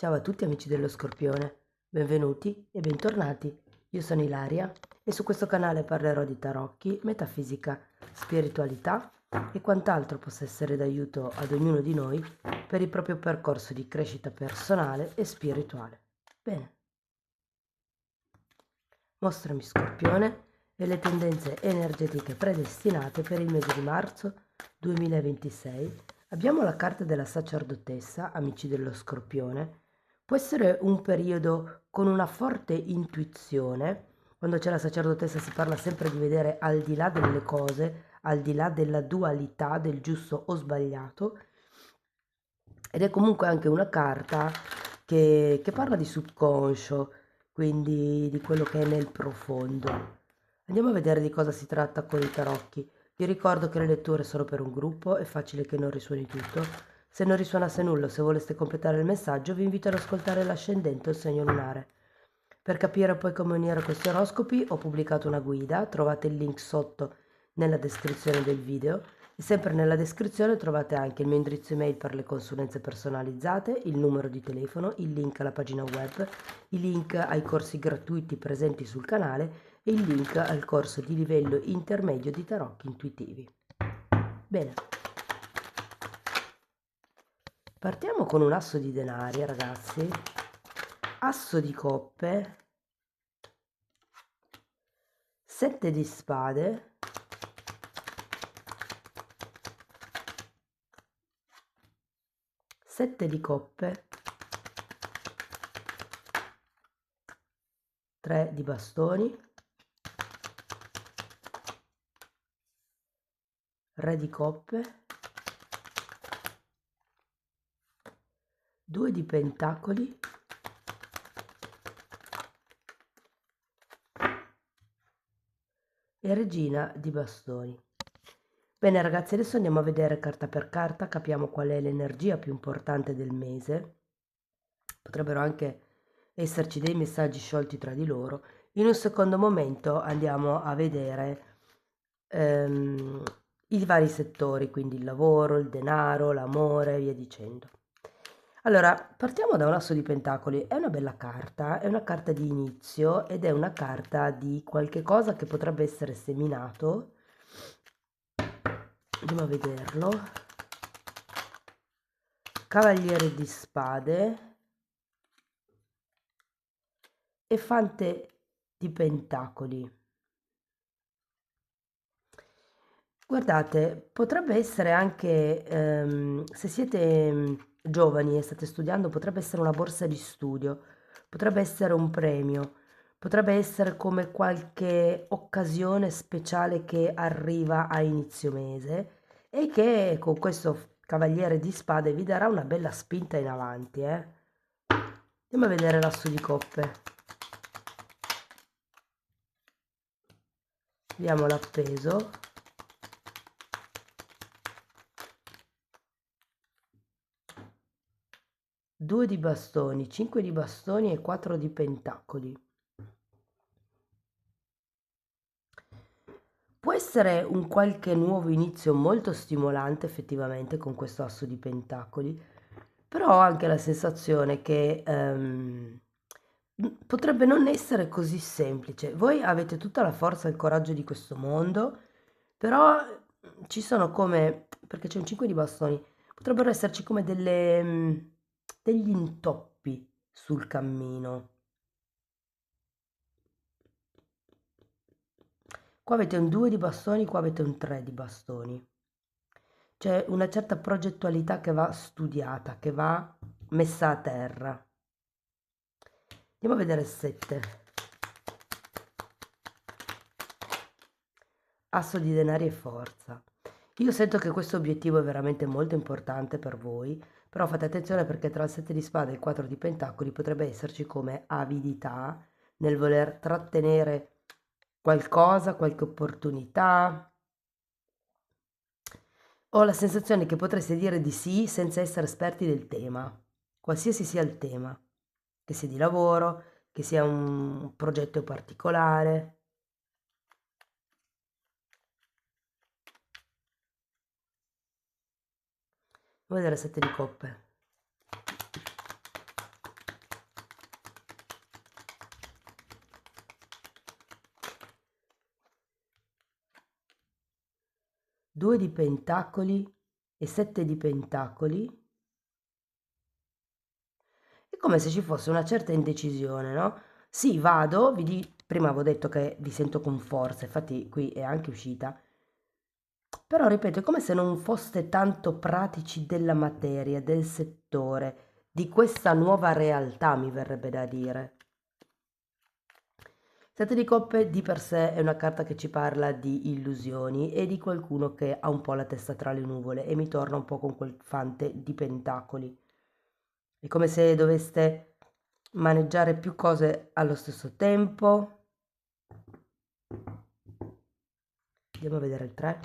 Ciao a tutti amici dello Scorpione, benvenuti e bentornati. Io sono Ilaria e su questo canale parlerò di tarocchi, metafisica, spiritualità e quant'altro possa essere d'aiuto ad ognuno di noi per il proprio percorso di crescita personale e spirituale. Bene, mostrami Scorpione e le tendenze energetiche predestinate per il mese di marzo 2026. Abbiamo la carta della sacerdotessa, amici dello Scorpione. Può essere un periodo con una forte intuizione. Quando c'è la sacerdotessa si parla sempre di vedere al di là delle cose, al di là della dualità del giusto o sbagliato. Ed è comunque anche una carta che parla di subconscio, quindi di quello che è nel profondo. Andiamo a vedere di cosa si tratta con i tarocchi. Vi ricordo che le letture sono per un gruppo, è facile che non risuoni tutto. Se non risuonasse nulla o se voleste completare il messaggio, vi invito ad ascoltare l'ascendente o il segno lunare. Per capire poi come unire questi oroscopi ho pubblicato una guida, trovate il link sotto nella descrizione del video e sempre nella descrizione trovate anche il mio indirizzo email per le consulenze personalizzate, il numero di telefono, il link alla pagina web, i link ai corsi gratuiti presenti sul canale e il link al corso di livello intermedio di tarocchi intuitivi. Bene, partiamo con un asso di denari, ragazzi. Asso di coppe, 7 di spade, 7 di coppe, 3 di bastoni, re di coppe, 2 di pentacoli, e regina di bastoni. Bene ragazzi, adesso andiamo a vedere carta per carta, capiamo qual è l'energia più importante del mese. Potrebbero anche esserci dei messaggi sciolti tra di loro. In un secondo momento andiamo a vedere ehm, i vari settori, quindi il lavoro, il denaro, l'amore e via dicendo. Allora, partiamo da un asso di pentacoli. È una bella carta, è una carta di inizio ed è una carta di qualche cosa che potrebbe essere seminato. Andiamo a vederlo. Cavaliere di spade e fante di pentacoli. Guardate, potrebbe essere anche, se siete giovani e state studiando, potrebbe essere una borsa di studio, potrebbe essere un premio, potrebbe essere come qualche occasione speciale che arriva a inizio mese e che con questo cavaliere di spade vi darà una bella spinta in avanti, eh. Andiamo a vedere l'asso di coppe. Vediamo l'appeso. 2 di bastoni, 5 di bastoni e 4 di pentacoli. Può essere un qualche nuovo inizio molto stimolante effettivamente con questo asso di pentacoli, però ho anche la sensazione che potrebbe non essere così semplice. Voi avete tutta la forza e il coraggio di questo mondo, però ci sono come, perché c'è un 5 di bastoni, potrebbero esserci come degli intoppi sul cammino. Qua avete un 2 di bastoni, qua avete un 3 di bastoni. C'è una certa progettualità che va studiata, che va messa a terra. Andiamo a vedere il 7. Asso di denari e forza. Io sento che questo obiettivo è veramente molto importante per voi, però fate attenzione perché tra il 7 di spade e il 4 di pentacoli potrebbe esserci come avidità nel voler trattenere qualcosa, qualche opportunità. Ho la sensazione che potreste dire di sì senza essere esperti del tema, qualsiasi sia il tema, che sia di lavoro, che sia un progetto particolare. Vuoi vedere 7 di coppe? 2 di pentacoli e 7 di pentacoli. È come se ci fosse una certa indecisione, no? Sì, vado, prima avevo detto che vi sento con forza, infatti qui è anche uscita, però ripeto, è come se non foste tanto pratici della materia, del settore, di questa nuova realtà, mi verrebbe da dire. Sette di coppe di per sé è una carta che ci parla di illusioni e di qualcuno che ha un po' la testa tra le nuvole e mi torna un po' con quel fante di pentacoli. È come se doveste maneggiare più cose allo stesso tempo. Andiamo a vedere il 3.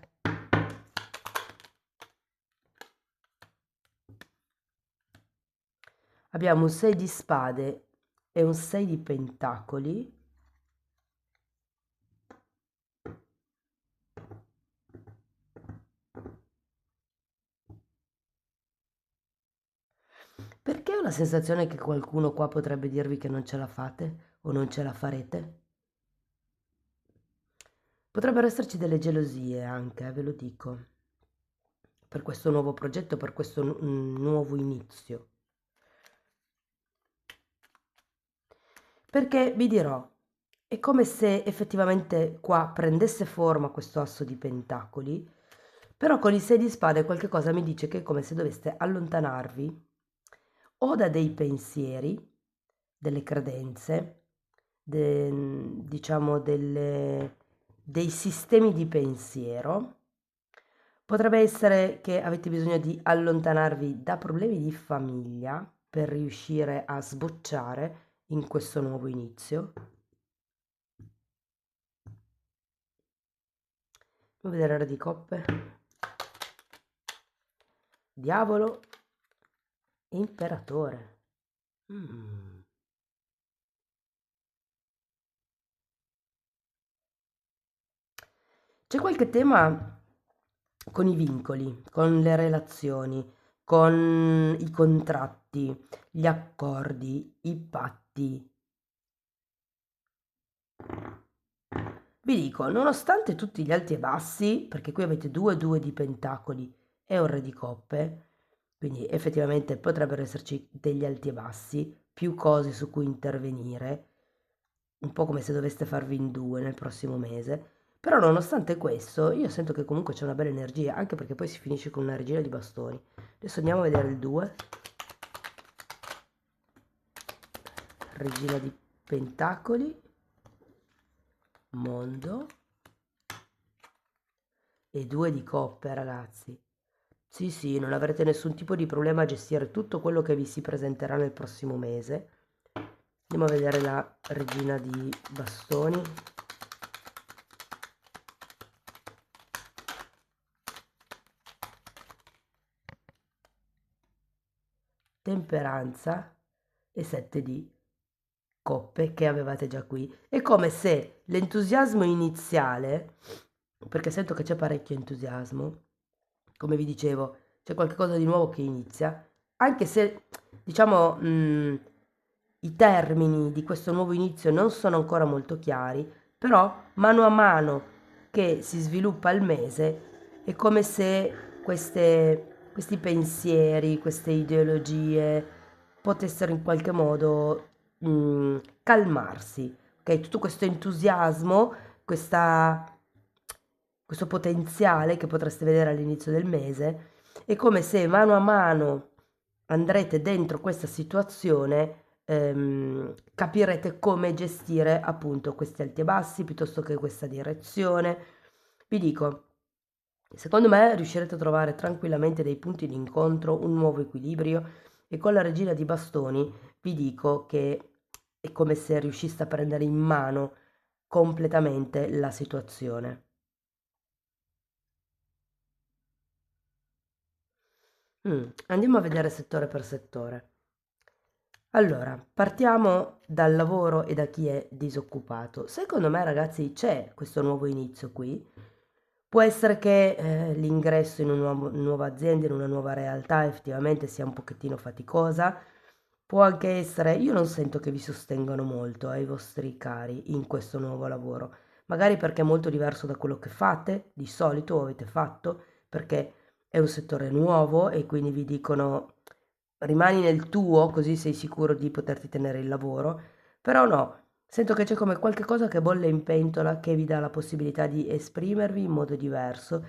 Abbiamo un 6 di spade e un 6 di pentacoli. Perché ho la sensazione che qualcuno qua potrebbe dirvi che non ce la fate o non ce la farete? Potrebbero esserci delle gelosie anche, ve lo dico, per questo nuovo progetto, per questo nuovo inizio. Perché vi dirò, è come se effettivamente qua prendesse forma questo asso di pentacoli, però con i 6 di spade qualche cosa mi dice che è come se doveste allontanarvi o da dei pensieri, delle credenze, diciamo dei sistemi di pensiero. Potrebbe essere che avete bisogno di allontanarvi da problemi di famiglia per riuscire a sbocciare in questo nuovo inizio. Andiamo a vedere il re di coppe, diavolo, imperatore. Mm. C'è qualche tema con i vincoli, con le relazioni, con i contratti, gli accordi, i patti. Vi dico, nonostante tutti gli alti e bassi, perché qui avete 2 di pentacoli e un re di coppe, quindi effettivamente potrebbero esserci degli alti e bassi, più cose su cui intervenire, un po' come se doveste farvi in due nel prossimo mese. Però nonostante questo, io sento che comunque c'è una bella energia, anche perché poi si finisce con una regina di bastoni. Adesso andiamo a vedere il 2, regina di pentacoli, mondo e 2 di coppe, ragazzi. Sì, sì, non avrete nessun tipo di problema a gestire tutto quello che vi si presenterà nel prossimo mese. Andiamo a vedere la regina di bastoni. Temperanza e 7 di coppe che avevate già qui. È come se l'entusiasmo iniziale, perché sento che c'è parecchio entusiasmo, come vi dicevo, c'è qualcosa di nuovo che inizia, anche se diciamo i termini di questo nuovo inizio non sono ancora molto chiari, però mano a mano che si sviluppa il mese è come se questi pensieri, queste ideologie potessero in qualche modo calmarsi, ok? Tutto questo entusiasmo, questo potenziale che potreste vedere all'inizio del mese, è come se mano a mano andrete dentro questa situazione, capirete come gestire appunto questi alti e bassi piuttosto che questa direzione. Vi dico, secondo me riuscirete a trovare tranquillamente dei punti di incontro, un nuovo equilibrio e con la regina di bastoni vi dico che è come se riusciste a prendere in mano completamente la situazione. Andiamo a vedere settore per settore. Allora, partiamo dal lavoro e da chi è disoccupato. Secondo me, ragazzi, c'è questo nuovo inizio qui. Può essere che l'ingresso in una nuova azienda, in una nuova realtà, effettivamente sia un pochettino faticosa. Può anche essere, io non sento che vi sostengano molto ai vostri cari in questo nuovo lavoro, magari perché è molto diverso da quello che fate, di solito o avete fatto, perché è un settore nuovo e quindi vi dicono rimani nel tuo, così sei sicuro di poterti tenere il lavoro, però no, sento che c'è come qualche cosa che bolle in pentola che vi dà la possibilità di esprimervi in modo diverso,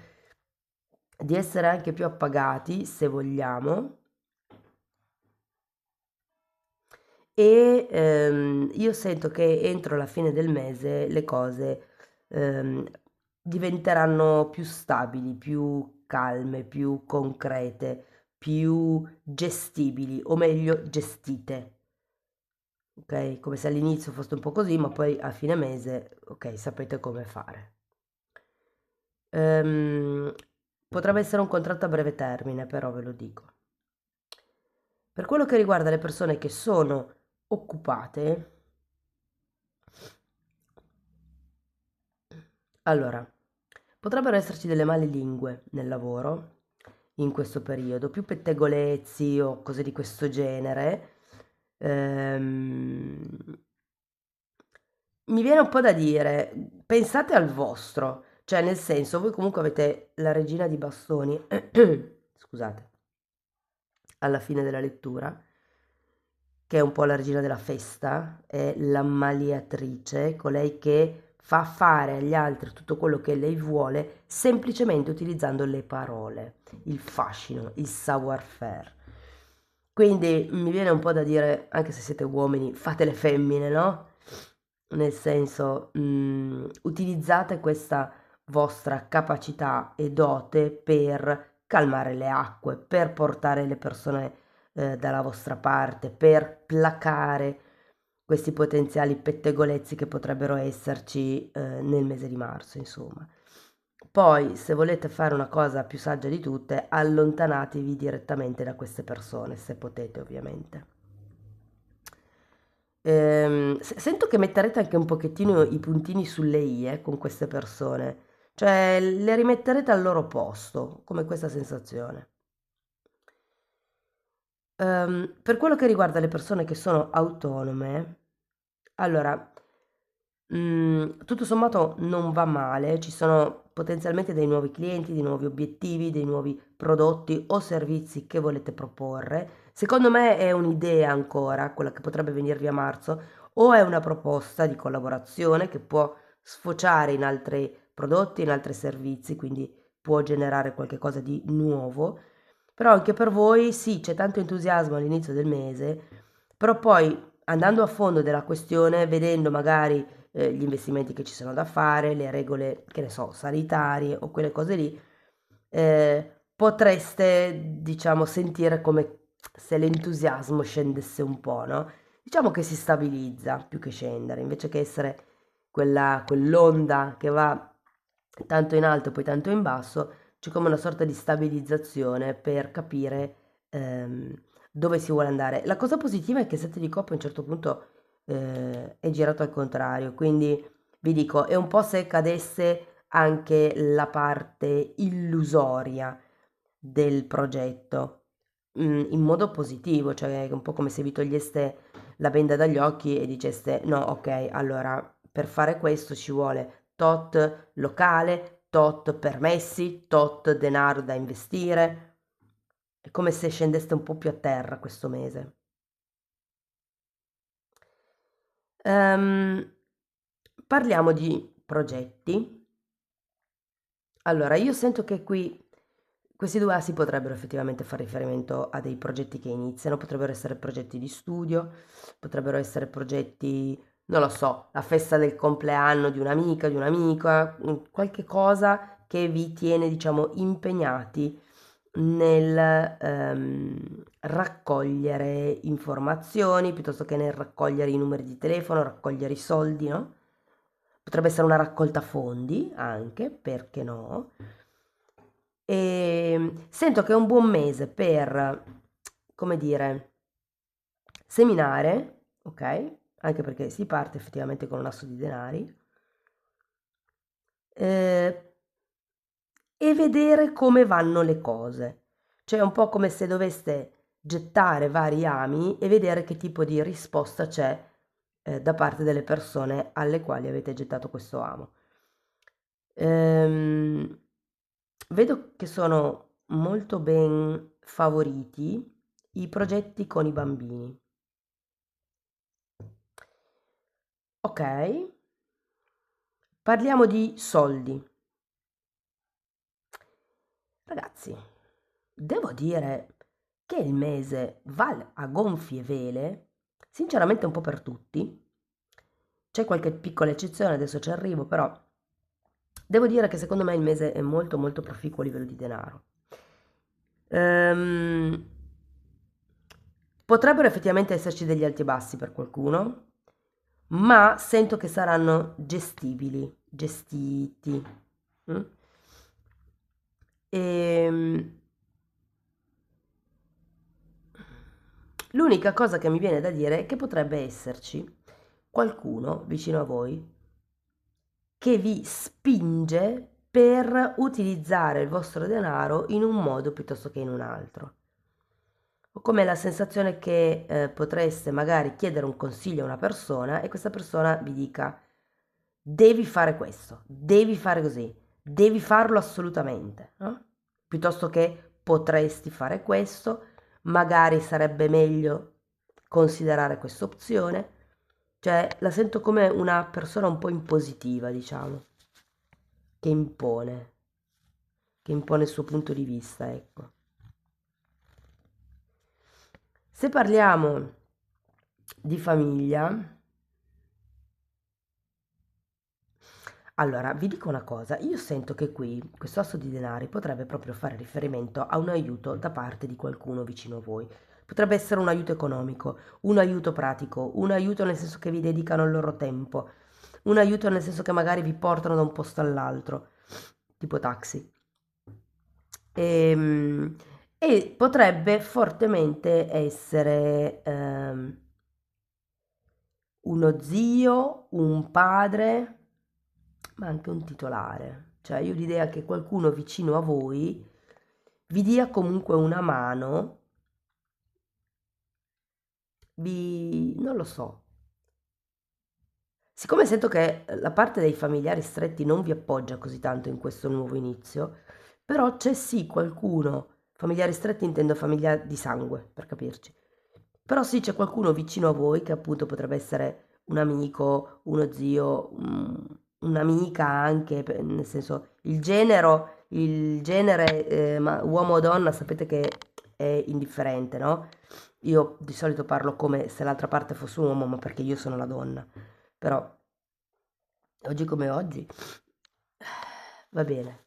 di essere anche più appagati, se vogliamo, e io sento che entro la fine del mese le cose ehm, diventeranno più stabili, più calme, più concrete, più gestibili, o meglio gestite. Ok? Come se all'inizio foste un po' così, ma poi a fine mese, ok, sapete come fare. Ehm, Potrebbe essere un contratto a breve termine, però ve lo dico. Per quello che riguarda le persone che sono occupate, allora, potrebbero esserci delle malelingue nel lavoro in questo periodo, più pettegolezzi o cose di questo genere. Ehm, Mi viene un po' da dire, pensate al vostro, cioè nel senso, voi comunque avete la regina di bastoni, scusate, alla fine della lettura, che è un po' la regina della festa, è l'ammaliatrice, colei che fa fare agli altri tutto quello che lei vuole, semplicemente utilizzando le parole, il fascino, il savoir-faire. Quindi mi viene un po' da dire, anche se siete uomini, fate le femmine, no? Nel senso, utilizzate questa vostra capacità e dote per calmare le acque, per portare le persone dalla vostra parte, per placare questi potenziali pettegolezzi che potrebbero esserci nel mese di marzo, insomma. Poi, se volete fare una cosa più saggia di tutte, allontanatevi direttamente da queste persone, se potete, ovviamente. Sento che metterete anche un pochettino i puntini sulle i, con queste persone, cioè le rimetterete al loro posto, come questa sensazione. Per quello che riguarda le persone che sono autonome, allora, tutto sommato non va male, ci sono potenzialmente dei nuovi clienti, dei nuovi obiettivi, dei nuovi prodotti o servizi che volete proporre. Secondo me è un'idea ancora, quella che potrebbe venirvi a marzo, o è una proposta di collaborazione che può sfociare in altri prodotti, in altri servizi, quindi può generare qualche cosa di nuovo. Però anche per voi sì, c'è tanto entusiasmo all'inizio del mese, però poi andando a fondo della questione, vedendo magari gli investimenti che ci sono da fare, le regole, che ne so, sanitarie o quelle cose lì, potreste, diciamo, sentire come se l'entusiasmo scendesse un po', no? Diciamo che si stabilizza più che scendere, invece che essere quell'onda che va tanto in alto e poi tanto in basso, c'è come una sorta di stabilizzazione per capire dove si vuole andare. La cosa positiva è che il 7 di Coppa a un certo punto è girato al contrario, quindi vi dico, è un po' se cadesse anche la parte illusoria del progetto, in modo positivo, cioè è un po' come se vi toglieste la benda dagli occhi e diceste no, ok, allora per fare questo ci vuole tot locale, tot permessi, tot denaro da investire. È come se scendeste un po' più a terra questo mese. Ehm, Parliamo di progetti. Allora, io sento che qui questi due assi potrebbero effettivamente fare riferimento a dei progetti che iniziano, potrebbero essere progetti di studio, potrebbero essere progetti, non lo so, la festa del compleanno di un'amica, di un'amica, qualche cosa che vi tiene, diciamo, impegnati nel raccogliere informazioni piuttosto che nel raccogliere i numeri di telefono, raccogliere i soldi, no? Potrebbe essere una raccolta fondi anche, perché no? E sento che è un buon mese per, come dire, seminare, ok? Anche perché si parte effettivamente con un asso di denari, eh, e vedere come vanno le cose. Cioè è un po' come se doveste gettare vari ami e vedere che tipo di risposta c'è da parte delle persone alle quali avete gettato questo amo. Ehm, Vedo che sono molto ben favoriti i progetti con i bambini. Ok, parliamo di soldi. Ragazzi, devo dire che il mese va a gonfie vele, sinceramente un po' per tutti. C'è qualche piccola eccezione, adesso ci arrivo, però devo dire che secondo me il mese è molto molto proficuo a livello di denaro. Ehm, Potrebbero effettivamente esserci degli alti e bassi per qualcuno, ma sento che saranno gestibili, gestiti. Mm? Ehm, L'unica cosa che mi viene da dire è che potrebbe esserci qualcuno vicino a voi che vi spinge per utilizzare il vostro denaro in un modo piuttosto che in un altro. Ho come la sensazione che potreste magari chiedere un consiglio a una persona e questa persona vi dica devi fare questo, devi fare così, devi farlo assolutamente, no? Piuttosto che potresti fare questo, magari sarebbe meglio considerare questa opzione. Cioè, la sento come una persona un po' impositiva, diciamo, che impone il suo punto di vista, ecco. Se parliamo di famiglia, allora vi dico una cosa, io sento che qui questo asso di denari potrebbe proprio fare riferimento a un aiuto da parte di qualcuno vicino a voi. Potrebbe essere un aiuto economico, un aiuto pratico, un aiuto nel senso che vi dedicano il loro tempo, un aiuto nel senso che magari vi portano da un posto all'altro, tipo taxi. Ehm, E, potrebbe fortemente essere uno zio, un padre, ma anche un titolare. Cioè, io ho l'idea che qualcuno vicino a voi vi dia comunque una mano, non lo so. Siccome sento che la parte dei familiari stretti non vi appoggia così tanto in questo nuovo inizio, però c'è sì qualcuno, familiari stretti intendo famiglia di sangue, per capirci, però sì c'è qualcuno vicino a voi che appunto potrebbe essere un amico, uno zio, un'amica anche, nel senso il genere uomo o donna sapete che è indifferente, no? Io di solito parlo come se l'altra parte fosse un uomo, ma perché io sono la donna. Però oggi come oggi va bene.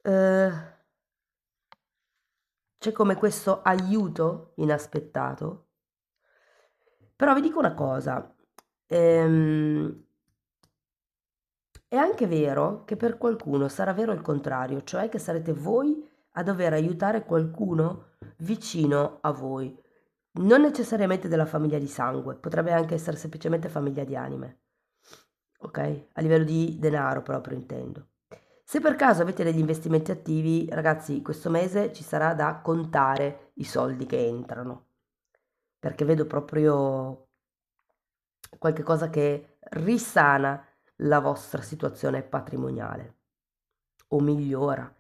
Eh, C'è come questo aiuto inaspettato. Però vi dico una cosa, ehm, è anche vero che per qualcuno sarà vero il contrario, cioè che sarete voi a dover aiutare qualcuno vicino a voi. Non necessariamente della famiglia di sangue, potrebbe anche essere semplicemente famiglia di anime. Ok? A livello di denaro proprio intendo. Se per caso avete degli investimenti attivi, ragazzi, questo mese ci sarà da contare i soldi che entrano, perché vedo proprio qualche cosa che risana la vostra situazione patrimoniale o migliora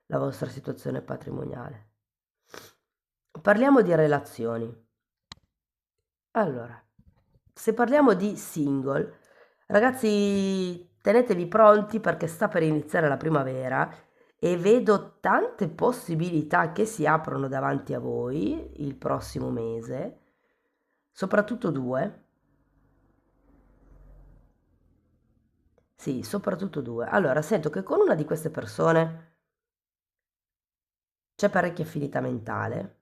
la vostra situazione patrimoniale. Parliamo di relazioni. Allora, se parliamo di single, ragazzi, tenetevi pronti perché sta per iniziare la primavera e vedo tante possibilità che si aprono davanti a voi il prossimo mese, soprattutto due. Sì, soprattutto due. Allora, sento che con una di queste persone c'è parecchia affinità mentale,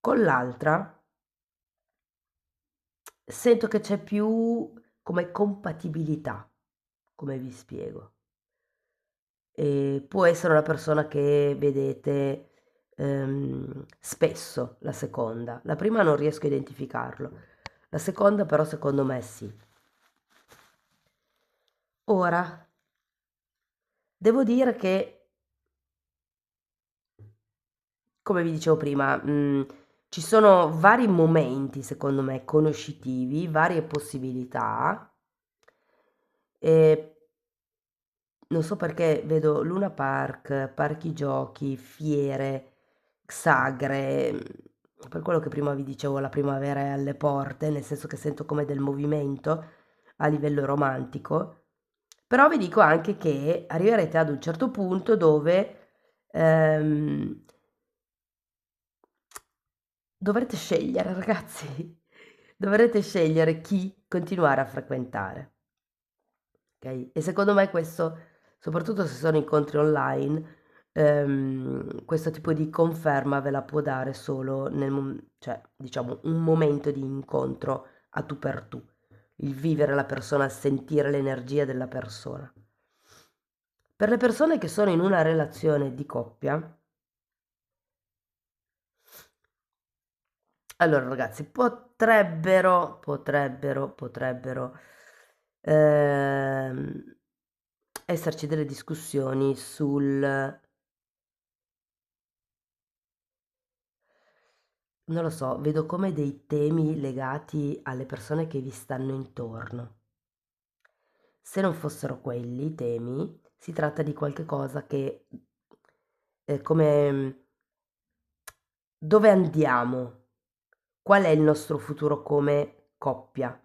con l'altra sento che c'è più come compatibilità, come vi spiego. E può essere una persona che vedete spesso, la seconda. La prima non riesco a identificarlo, la seconda però secondo me sì. Ora, devo dire che, come vi dicevo prima, ci sono vari momenti, secondo me, conoscitivi, varie possibilità. E non so perché vedo Luna Park, parchi giochi, fiere, sagre, per quello che prima vi dicevo, la primavera è alle porte, nel senso che sento come del movimento a livello romantico, però vi dico anche che arriverete ad un certo punto dove ehm, dovrete scegliere, ragazzi, dovrete scegliere chi continuare a frequentare. Ok? E secondo me questo, soprattutto se sono incontri online, questo tipo di conferma ve la può dare solo cioè, diciamo, un momento di incontro a tu per tu, il vivere la persona, sentire l'energia della persona. Per le persone che sono in una relazione di coppia, allora ragazzi, potrebbero ehm, esserci delle discussioni sul, non lo so, vedo come dei temi legati alle persone che vi stanno intorno. Se non fossero quelli i temi, si tratta di qualche cosa che, come, dove andiamo? Qual è il nostro futuro come coppia?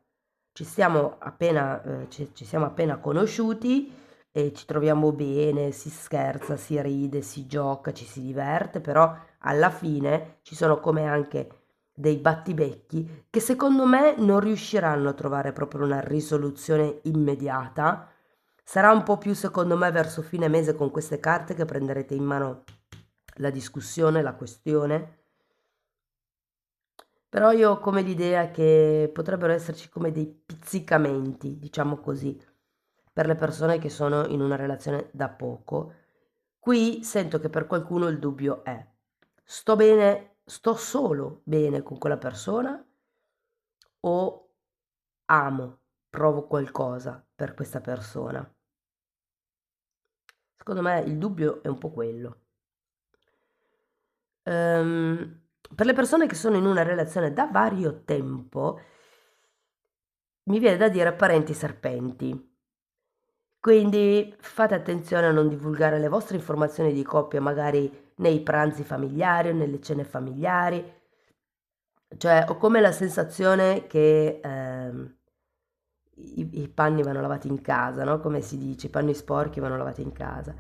Ci siamo appena conosciuti e ci troviamo bene, si scherza, si ride, si gioca, ci si diverte, però alla fine ci sono come anche dei battibecchi che secondo me non riusciranno a trovare proprio una risoluzione immediata. Sarà un po' più secondo me verso fine mese con queste carte che prenderete in mano la discussione, la questione. Però io ho come l'idea che potrebbero esserci come dei pizzicamenti, diciamo così, per le persone che sono in una relazione da poco. Qui sento che per qualcuno il dubbio è: sto bene, sto solo bene con quella persona o amo, provo qualcosa per questa persona? Secondo me il dubbio è un po' quello. Per le persone che sono in una relazione da vario tempo, mi viene da dire parenti serpenti. Quindi fate attenzione a non divulgare le vostre informazioni di coppia, magari nei pranzi familiari o nelle cene familiari. Cioè, ho come la sensazione che i panni vanno lavati in casa, no? Come si dice, i panni sporchi vanno lavati in casa.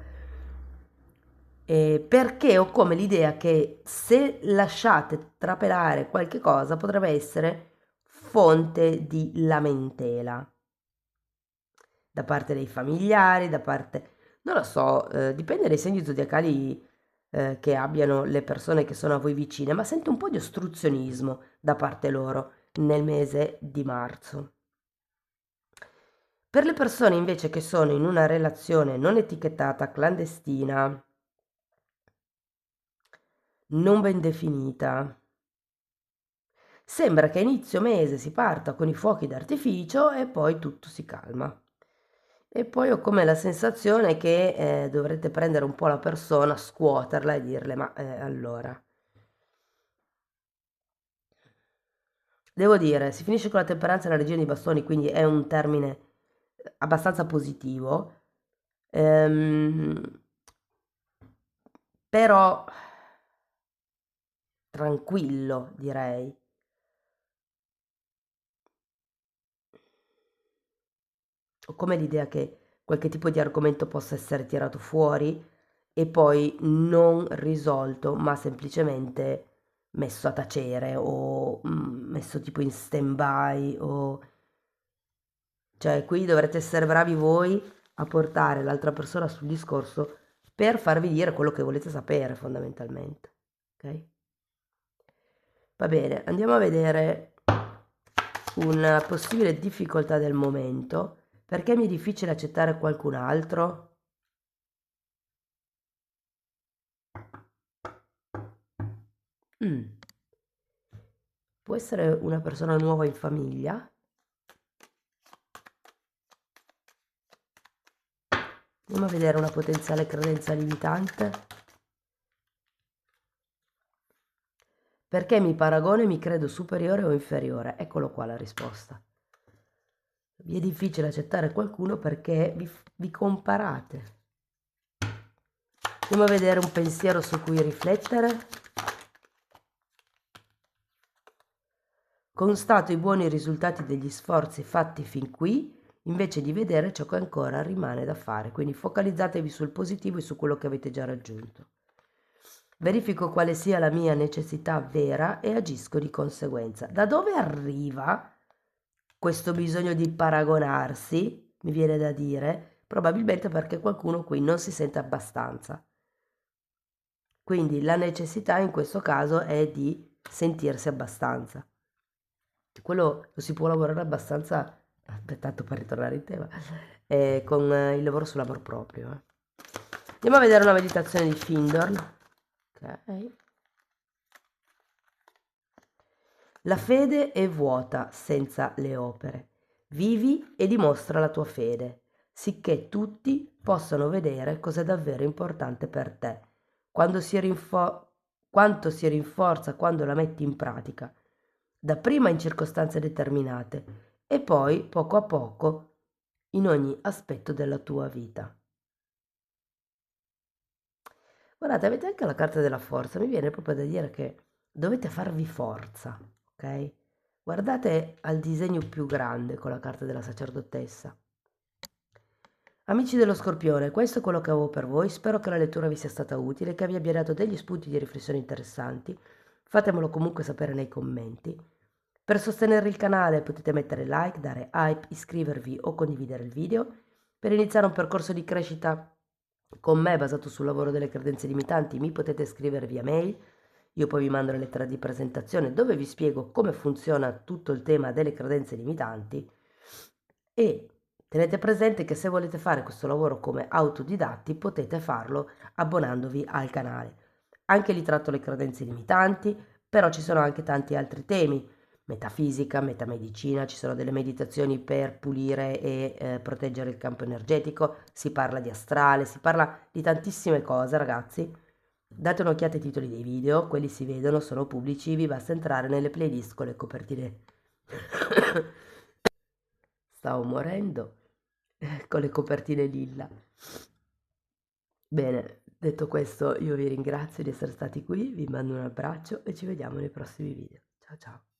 Perché ho come l'idea che se lasciate trapelare qualche cosa potrebbe essere fonte di lamentela da parte dei familiari, da parte, non lo so, dipende dai segni zodiacali che abbiano le persone che sono a voi vicine, ma sento un po' di ostruzionismo da parte loro nel mese di marzo. Per le persone invece che sono in una relazione non etichettata, clandestina, non ben definita, sembra che a inizio mese si parta con i fuochi d'artificio e poi tutto si calma. E poi ho come la sensazione che dovrete prendere un po' la persona, scuoterla e dirle, ma allora, devo dire, si finisce con la temperanza e la regina di bastoni, quindi è un termine abbastanza positivo, ehm, però tranquillo, direi. Ho come l'idea che qualche tipo di argomento possa essere tirato fuori e poi non risolto, ma semplicemente messo a tacere o messo tipo in stand-by o... Cioè, qui dovrete essere bravi voi a portare l'altra persona sul discorso per farvi dire quello che volete sapere, fondamentalmente. Ok? Va bene, andiamo a vedere una possibile difficoltà del momento. Perché mi è difficile accettare qualcun altro? Mm. Può essere una persona nuova in famiglia? Andiamo a vedere una potenziale credenza limitante. Perché mi paragono e mi credo superiore o inferiore? Eccolo qua la risposta. Vi è difficile accettare qualcuno perché vi comparate. Andiamo a vedere un pensiero su cui riflettere. Constato i buoni risultati degli sforzi fatti fin qui, invece di vedere ciò che ancora rimane da fare. Quindi focalizzatevi sul positivo e su quello che avete già raggiunto. Verifico quale sia la mia necessità vera e agisco di conseguenza. Da dove arriva questo bisogno di paragonarsi? Mi viene da dire, probabilmente perché qualcuno qui non si sente abbastanza. Quindi la necessità in questo caso è di sentirsi abbastanza. Quello lo si può lavorare abbastanza, tanto per ritornare in tema, con il lavoro sull'amor proprio. Andiamo a vedere una meditazione di Findorn. Ok. La fede è vuota senza le opere. Vivi e dimostra la tua fede, sicché tutti possano vedere cos'è davvero importante per te, quanto si rinforza quando la metti in pratica, dapprima in circostanze determinate e poi poco a poco in ogni aspetto della tua vita. Guardate, avete anche la carta della forza, mi viene proprio da dire che dovete farvi forza, ok? Guardate al disegno più grande con la carta della sacerdotessa. Amici dello Scorpione, questo è quello che avevo per voi, spero che la lettura vi sia stata utile, che vi abbia dato degli spunti di riflessione interessanti, fatemelo comunque sapere nei commenti. Per sostenere il canale potete mettere like, dare hype, iscrivervi o condividere il video. Per iniziare un percorso di crescita con me basato sul lavoro delle credenze limitanti mi potete scrivere via mail, io poi vi mando la lettera di presentazione dove vi spiego come funziona tutto il tema delle credenze limitanti e tenete presente che se volete fare questo lavoro come autodidatti potete farlo abbonandovi al canale. Anche lì tratto le credenze limitanti, però ci sono anche tanti altri temi, metafisica, metamedicina, ci sono delle meditazioni per pulire e proteggere il campo energetico, si parla di astrale, si parla di tantissime cose ragazzi. Date un'occhiata ai titoli dei video, quelli si vedono, sono pubblici, vi basta entrare nelle playlist con le copertine. Stavo morendo con le copertine lilla. Bene, detto questo io vi ringrazio di essere stati qui, vi mando un abbraccio e ci vediamo nei prossimi video. Ciao ciao.